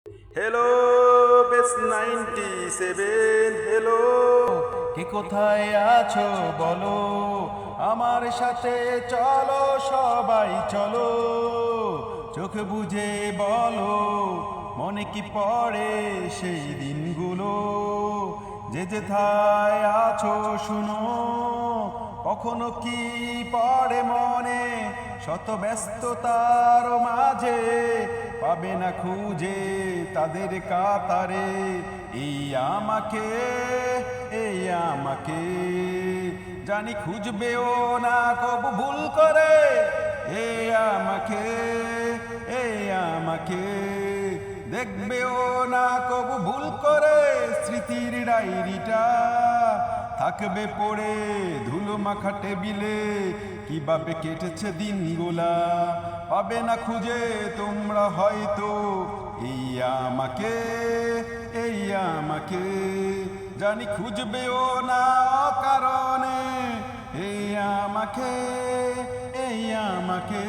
Hello base 97, hello. কে কোথায় আছো বলো, আমার সাথে চলো সবাই চলো। চোখ বুঝে বলো, মনে কি পড়ে সেই দিনগুলো। যে যেথায় আছো শুনো, কখনো কি পড়ে মনে শত ব্যস্ততার মাঝে পাবে না খুঁজে তাদের কাতারে এই আমাকে, এই আমাকে। জানি খুঁজবেও না কবু ভুল করে এই আমাকে, এই আমাকে। দেখবেও না কবু ভুল করে স্মৃতির ডায়েরিটা থাকবে পড়ে ধুলো মাখা টেবিলে। কিভাবে কেটেছে দিনগুলা পাবে না খুঁজে তোমরা হয়তো এই আমাকে, এই আমাকে। জানি খুঁজবেও না কারণে এই আমাকে, এই আমাকে।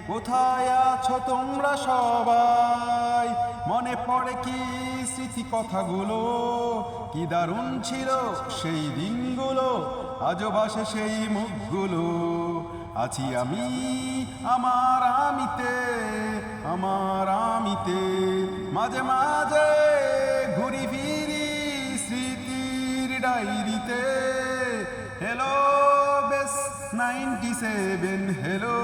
কোথায় আছো তোমরা সবাই, মনে পড়ে কি স্মৃতি কথাগুলো। কি দারুণ ছিল সেই দিনগুলো, আজও ভাসে সেই মুখগুলো। আছি আমি আমার আমিতে, আমার আমিতে। মাঝে মাঝে ঘুরি ফিরি স্মৃতির ডায়েরিতে। Hello base 97, hello.